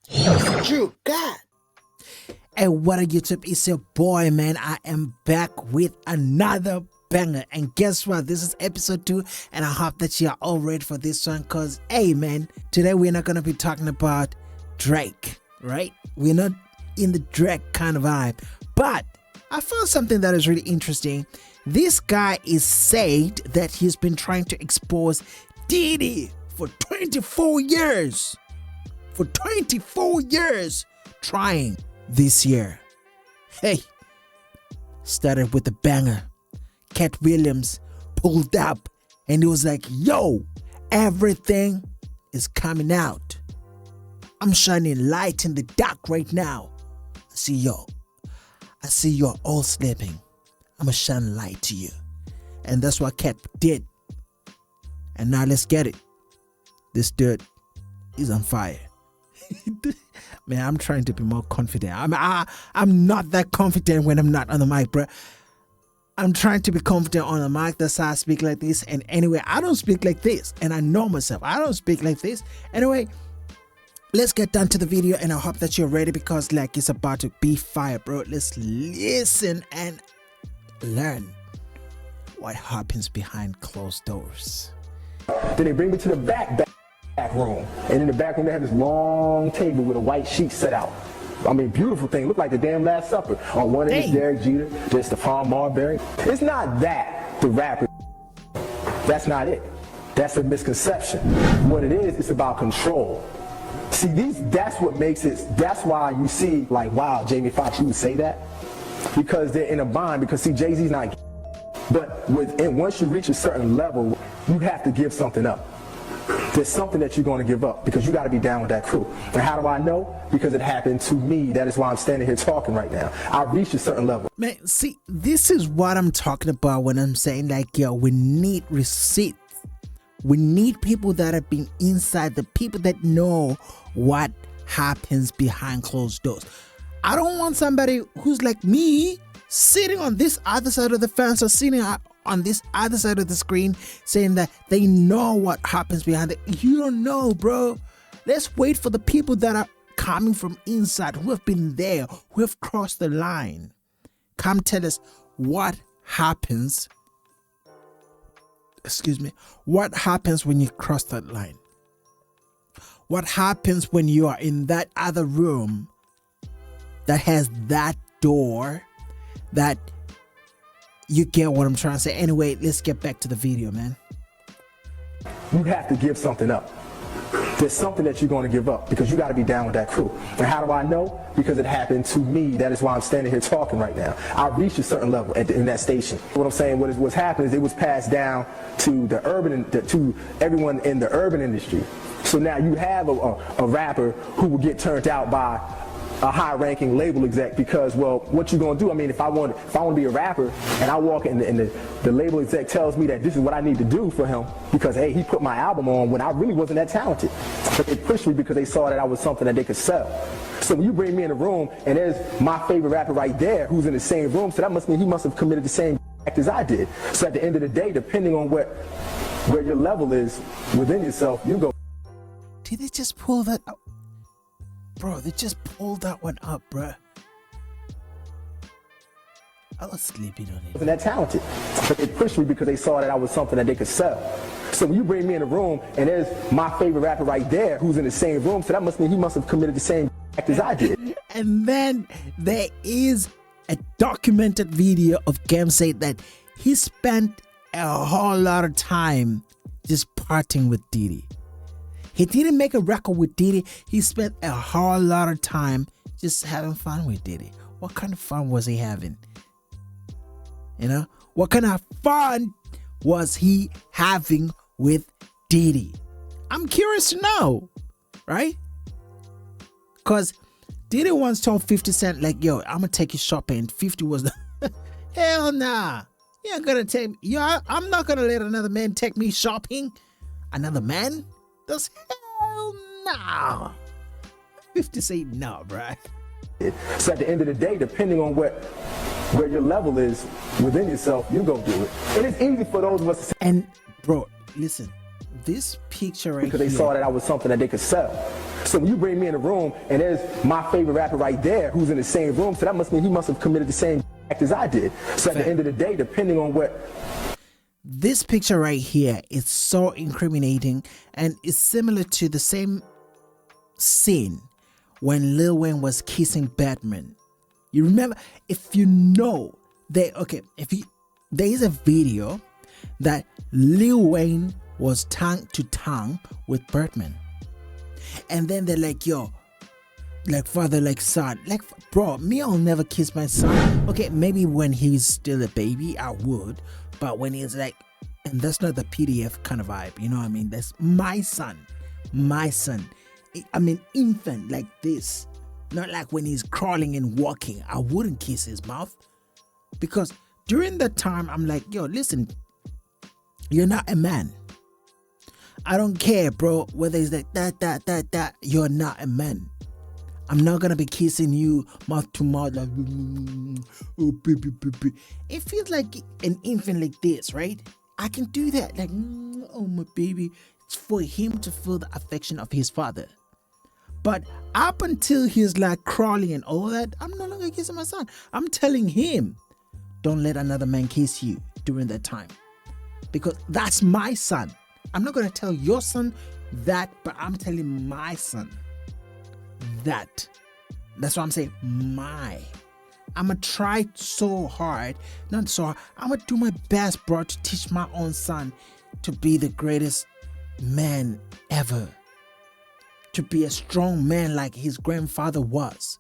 StruGod. Hey, what up, YouTube? It's your boy, man. I am back with another banger. And guess what? This is episode 2, and I hope that you are all ready for this one. Cause, hey, man, today we're not gonna be talking about Drake, right? We're not in the Drake kind of vibe, but I found something that is really interesting. This guy is said that he's been trying to expose DIDDY for 24 years. For 24 years trying. This year, hey, started with a banger. Cat Williams pulled up and it was like, yo, everything is coming out. I'm shining light in the dark right now. I see you're all sleeping. I'm gonna shine light to you. And that's what Cat did. And now let's get it. This dude is on fire. Man, I'm trying to be more confident. I'm not that confident when I'm not on the mic, bro. I'm trying to be confident on the mic. That's how I speak like this. And anyway, I don't speak like this. And I know myself. I don't speak like this. Anyway, let's get down to the video. And I hope that you're ready because like it's about to be fire, bro. Let's listen and learn what happens behind closed doors. Then they bring me to the back room, and in the back room they have this long table with a white sheet set out. I mean, beautiful thing. Looked like the damn Last Supper. On one end is Derek Jeter, there's Stephon Marbury. It's not that the rapper. That's not it. That's a misconception. What it is, it's about control. See, that's what makes it. That's why you see, like, wow, Jamie Foxx, you would say that because they're in a bind. Because see, Jay-Z's not. But once you reach a certain level, you have to give something up. There's something that you're going to give up because you got to be down with that crew. And how do I know? Because it happened to me. That is why I'm standing here talking right now. I reached a certain level. Man, see, this is what I'm talking about when I'm saying like, yo, we need receipts. We need people that have been inside, the people that know what happens behind closed doors. I don't want somebody who's like me sitting on this other side of the fence or sitting on this other side of the screen saying that they know what happens behind it. You don't know, bro. Let's wait for the people that are coming from inside, who have been there, who have crossed the line. Come tell us what happens. Excuse me. What happens when you cross that line? What happens when you are in that other room that has that door that you get what I'm trying to say. Anyway, let's get back to the video, man. You have to give something up. There's something that you're going to give up because you got to be down with that crew. And how do I know? Because it happened to me. That is why I'm standing here talking right now. I reached a certain level in that station. What I'm saying, what's happened is it was passed down to to everyone in the urban industry. So now you have a rapper who will get turned out by a high-ranking label exec because, well, what you gonna do? I mean, if I want to be a rapper and I walk in and the label exec tells me that this is what I need to do for him because, hey, he put my album on when I really wasn't that talented. But they pushed me because they saw that I was something that they could sell. So when you bring me in a room and there's my favorite rapper right there who's in the same room, so that must mean he must have committed the same act as I did. So at the end of the day, depending on where your level is within yourself, you go. Did they just pull that out? Bro, they just pulled that one up, bro. I was sleeping on it. Wasn't that talented, but they pushed me because they saw that I was something that they could sell. So when you bring me in a room and there's my favorite rapper right there who's in the same room, so that must mean he must have committed the same act as I did. And then there is a documented video of Cam saying that he spent a whole lot of time just partying with DIDDY. He didn't make a record with DIDDY. He spent a whole lot of time just having fun with DIDDY. What kind of fun was he having? You know? What kind of fun was he having with DIDDY? I'm curious to know, right? Because DIDDY once told 50 Cent, like, yo, I'm going to take you shopping. And 50 was the, hell nah. You're going to take me. Yeah, I'm not going to let another man take me shopping. Another man? Does hell no. 50 say no, bruh. So at the end of the day, depending on where your level is within yourself, you go do it. And it's easy for those of us to say. And bro, listen, this picture right because they here, saw that I was something that they could sell. So when you bring me in a room and there's my favorite rapper right there who's in the same room, so that must mean he must have committed the same act as I did. So at the end of the day, depending on what... This picture right here is so incriminating, and it's similar to the same scene when Lil Wayne was kissing Batman. You remember? If you know, there is a video that Lil Wayne was tongue to tongue with Birdman, and then they're like, yo, like father like son, like bro, me, I'll never kiss my son. Okay, maybe when he's still a baby I would, but when he's like, and that's not the PDF kind of vibe, you know what I mean? That's my son, I mean infant like this, not like when he's crawling and walking. I wouldn't kiss his mouth, because during that time I'm like, yo, listen, you're not a man. I don't care, bro, whether it's like that, you're not a man. I'm not gonna be kissing you mouth to mouth like, oh baby, baby. It feels like an infant like this, right? I can do that, like, oh my baby. It's for him to feel the affection of his father. But up until he's like crawling and all that, I'm no longer kissing my son. I'm telling him, don't let another man kiss you during that time, because that's my son. I'm not gonna tell your son that, but I'm telling my son that. That's what I'm saying. I'm gonna try so hard, not so hard, I'm gonna do my best, bro, to teach my own son to be the greatest man ever, to be a strong man like his grandfather was.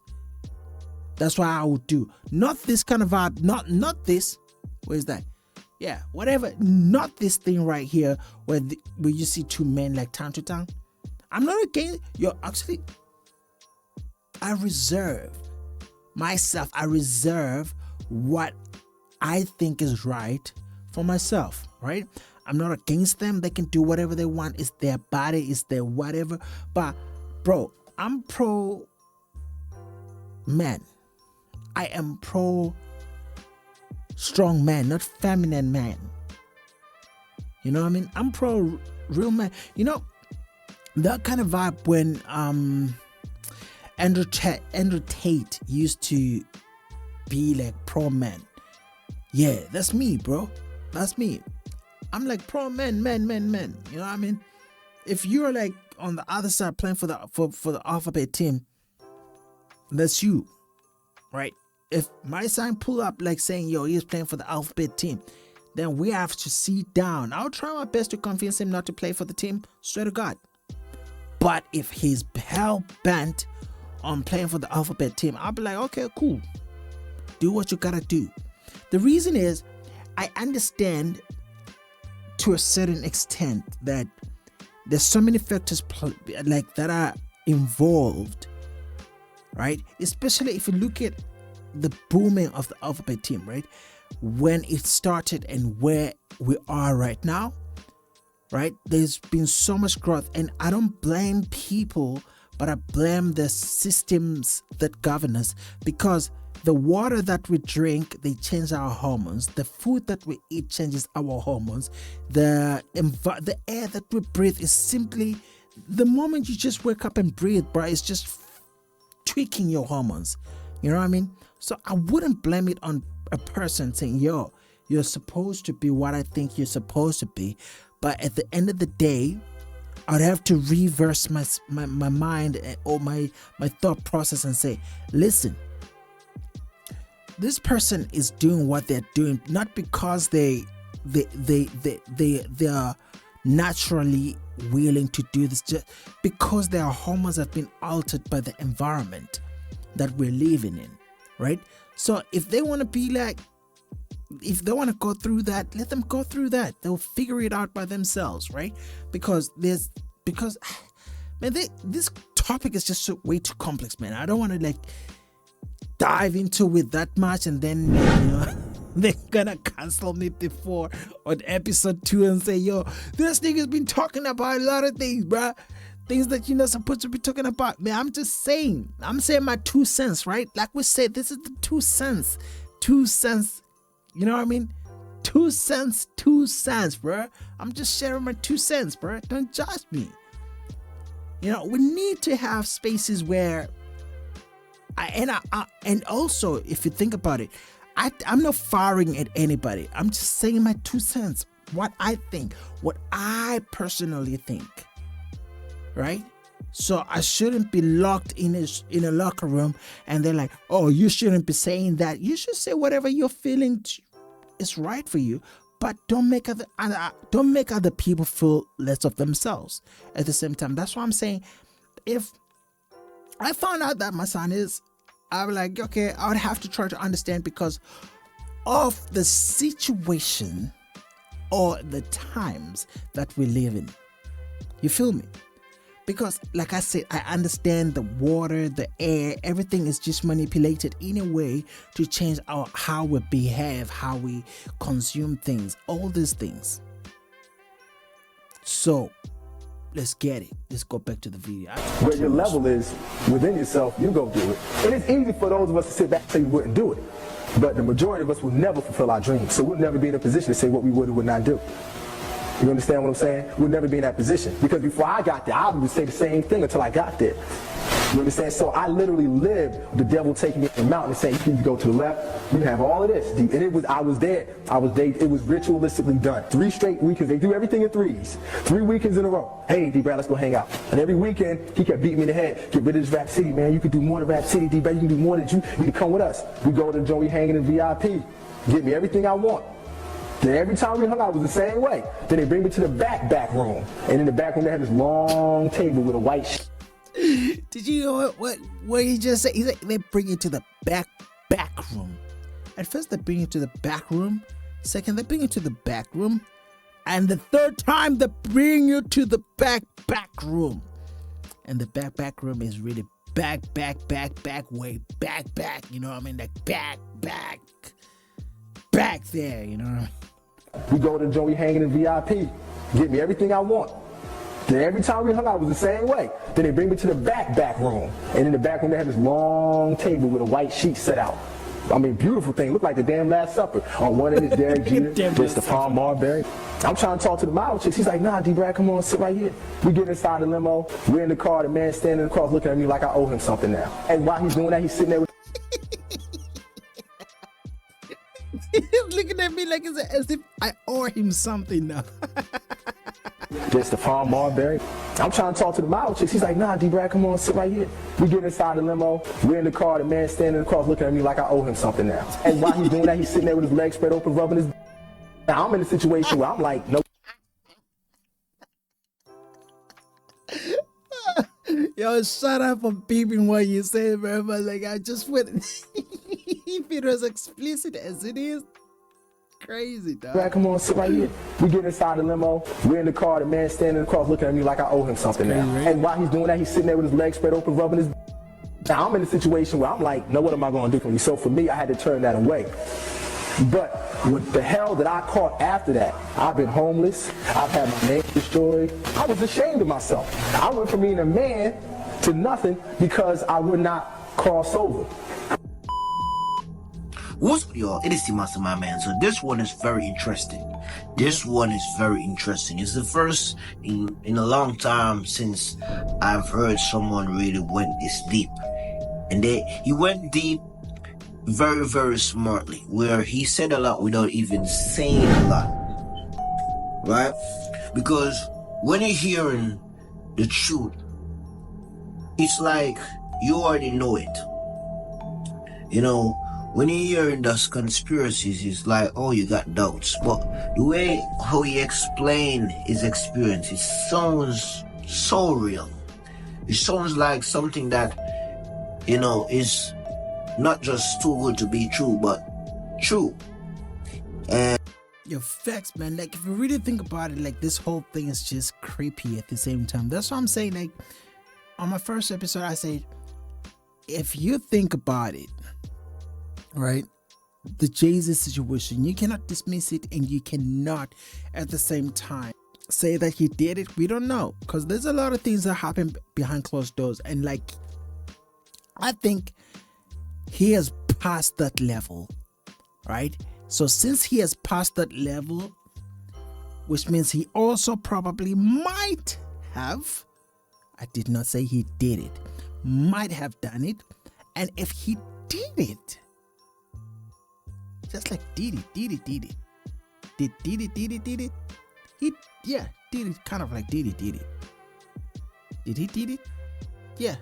That's what I would do. Not this kind of vibe, not this. Where's that? Yeah, whatever. Not this thing right here where you see two men like tongue to tongue. I'm not against. You're actually. I reserve myself. I reserve what I think is right for myself. Right? I'm not against them. They can do whatever they want. It's their body. It's their whatever. But bro, I'm pro man. I am pro strong man, not feminine man. You know what I mean? I'm pro real man. You know, that kind of vibe when Andrew Tate used to be like pro man. Yeah, that's me, bro. That's me. I'm like pro men. You know what I mean? If you're like on the other side playing for the alphabet team, that's you, right? If my son pull up like saying, yo, he's playing for the alphabet team, then we have to sit down. I'll try my best to convince him not to play for the team, swear to God. But if he's hell bent on playing for the alphabet team, I'll be like, okay, cool. Do what you gotta do. The reason is, I understand to a certain extent that there's so many factors like that are involved, right? Especially if you look at the booming of the alphabet team, right? When it started and where we are right now, right? There's been so much growth, and I don't blame people, but I blame the systems that govern us, because the water that we drink, they change our hormones. The food that we eat changes our hormones. The air that we breathe is simply, the moment you just wake up and breathe, bro, it's just tweaking your hormones. You know what I mean? So I wouldn't blame it on a person saying, yo, you're supposed to be what I think you're supposed to be. But at the end of the day, I'd have to reverse my mind or my thought process and say, listen, this person is doing what they're doing not because they are naturally willing to do this, just because their hormones have been altered by the environment that we're living in, right? So if they want to be like, if they want to go through that, let them go through that. They'll figure it out by themselves, right? Because man, this topic is just way too complex, man. I don't want to like dive into it that much, and then like, you know, they're gonna cancel me before on episode 2 and say, yo, this nigga's been talking about a lot of things, bruh. Things that you're not supposed to be talking about. Man, I'm just saying. I'm saying my 2 cents, right? Like we said, this is the 2 cents. 2 cents. You know what I mean? 2 cents, 2 cents, bruh. I'm just sharing my 2 cents, bruh. Don't judge me. You know, we need to have spaces where and also, if you think about it, I'm not firing at anybody. I'm just saying my 2 cents, what I think, what I personally think, right? So I shouldn't be locked in a locker room and they're like, oh, you shouldn't be saying that. You should say whatever you're feeling is right for you, but don't make other people feel less of themselves at the same time. That's why I'm saying, if I found out that my son is, I was like, okay, I would have to try to understand because of the situation or the times that we live in. You feel me? Because like I said, I understand the water, the air, everything is just manipulated in a way to change how we behave, how we consume things, all these things. So let's get it. Let's go back to the video. Where your level is within yourself, you go do it. And it's easy for those of us to sit back and say we wouldn't do it. But the majority of us will never fulfill our dreams. So we'll never be in a position to say what we would or would not do. You understand what I'm saying? We'll never be in that position. Because before I got there, I would say the same thing until I got there. You understand? So I literally lived the devil taking me to the mountain and saying, you need to go to the left, you have all of this. And I was there, it was ritualistically done. 3 straight weekends, they do everything in 3s. 3 weekends in a row. Hey, D-Brad, let's go hang out. And every weekend, he kept beating me in the head. Get rid of this Rap City, man. You can do more than Rap City, D-Brad. You can do more than you need to come with us. We go to the joint, we hanging in VIP. Get me everything I want. Then every time we hung out, it was the same way. Then they bring me to the back room. And in the back room, they had this long table with a white sheet. Did you know what he just said? He's like, they bring you to the back room. At first, they bring you to the back room. Second, they bring you to the back room. And the third time, they bring you to the back room. And the back room is really back, way back. You know what I mean? Like back there, you know what I mean? We go to the joint, we hanging in VIP. Get me everything I want. Then every time we hung out, it was the same way. Then they bring me to the back room. And in the back room, they had this long table with a white sheet set out. I mean, beautiful thing. Looked like the damn Last Supper. On one end is Derek Jeter, there's Stephon Marbury. I'm trying to talk to the model chicks. He's like, nah, D-Brad, come on, sit right here. We get inside the limo. We're in the car. The man standing across looking at me like I owe him something now. And while he's doing that, he's sitting there with He's looking at me like as if I owe him something now. there's Stephon Marbury. I'm trying to talk to the model chicks. He's like, nah, D-Brad, come on, sit right here. We get inside the limo. We're in the car. The man standing across looking at me like I owe him something now. And while he's doing that, he's sitting there with his legs spread open, rubbing his... Now, I'm in a situation where I'm like, no. Yo, shut up for beeping what you say, bro. But like, I just went... If it was explicit as it is, crazy, dog. Brad, come on, sit right here. We get inside the limo. We're in the car. The man standing across looking at me like I owe him something now. Right? And while he's doing that, he's sitting there with his legs spread open, rubbing his... Now, I'm in a situation where I'm like, no, what am I going to do for me? So for me, I had to turn that away. But what the hell that I caught after that, I've been homeless. I've had my name destroyed. I was ashamed of myself. I went from being a man to nothing because I would not cross over. What's up, y'all? It is the Mastermind Man. So this one is very interesting. It's the first in a long time since I've heard someone really went this deep. And he went deep very, very smartly, where he said a lot without even saying a lot. Right? Because when you're hearing the truth, it's like you already know it. You know, when you're hearing those conspiracies, it's like, oh, you got doubts. But the way how he explained his experience, it sounds so real. It sounds like something that, you know, is not just too good to be true, but true. And Your facts, man. Like, if you really think about it, like, this whole thing is just creepy at the same time. That's what I'm saying. Like, on my first episode, I said, if you think about it, right, the Jay-Z situation, you cannot dismiss it, and you cannot at the same time say that he did it. We don't know, because there's a lot of things that happen behind closed doors, and like, I think he has passed that level, right? So since he has passed that level, which means he also probably might have, I did not say he did it. Might have done it. And if he did it, just like Diddy. Did Diddy did it? Yeah, did it kind of like Diddy did it. Did he did it? Yeah.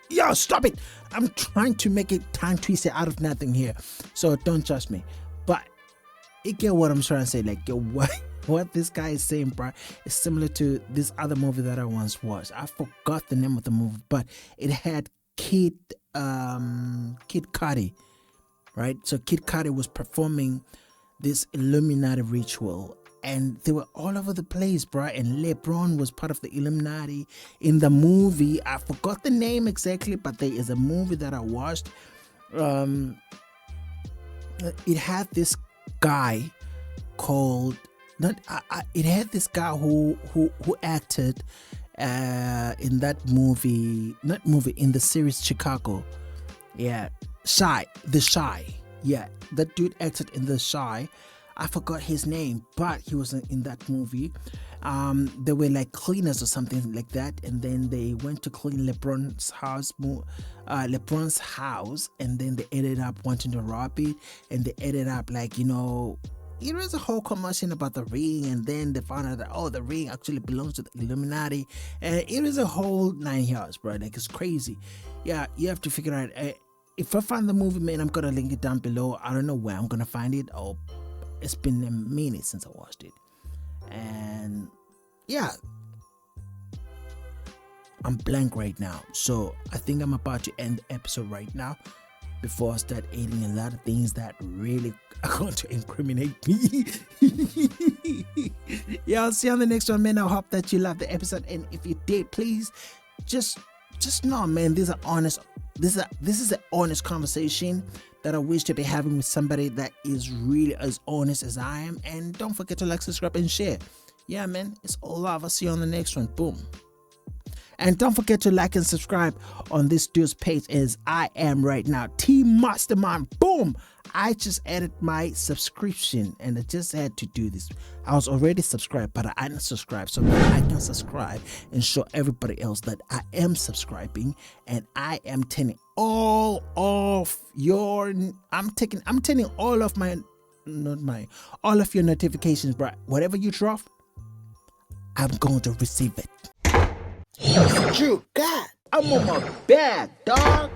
Yo, stop it. I'm trying to make it tongue twister out of nothing here. So don't judge me. But you get what I'm trying to say. Like, yo, what this guy is saying, bro, is similar to this other movie that I once watched. I forgot the name of the movie, but it had Kid Cudi, right? So Kid Cudi was performing this Illuminati ritual, and they were all over the place, bro. And LeBron was part of the Illuminati in the movie. I forgot the name exactly, but there is a movie that I watched. It had this guy called it had this guy who acted in that movie, in the series Chicago. Yeah, The Shy. Yeah, that dude acted in The Shy. I forgot his name, but he was in that movie. They were like cleaners or something like that, and then they went to clean LeBron's house, and then they ended up wanting to rob it, and they ended up like, you know, it was a whole commotion about the ring, and then they found out that, oh, the ring actually belongs to the Illuminati, and it was a whole 9 yards, bro. Like, it's crazy. Yeah, you have to figure out. If I find the movie, man, I'm gonna link it down below. I don't know where I'm gonna find it. Oh, it's been a minute since I watched it, and yeah, I'm blank right now. So I think I'm about to end the episode right now before I start adding a lot of things that really are going to incriminate me. Yeah, I'll see you on the next one, man. I hope that you loved the episode, and if you did, please just know, man, this is an honest conversation that I wish to be having with somebody that is really as honest as I am. And don't forget to like, subscribe, and share. Yeah, man, it's all love. I'll see you on the next one. Boom. And don't forget to like and subscribe on this dude's page as I am right now. Team Mastermind. Boom. I just added my subscription, and I just had to do this. I was already subscribed, but I didn't subscribe, so that I can subscribe and show everybody else that I am subscribing, and I am turning all of your all of your notifications, bro. Whatever you drop, I'm going to receive it. StruGod, I'm on my bag, dog.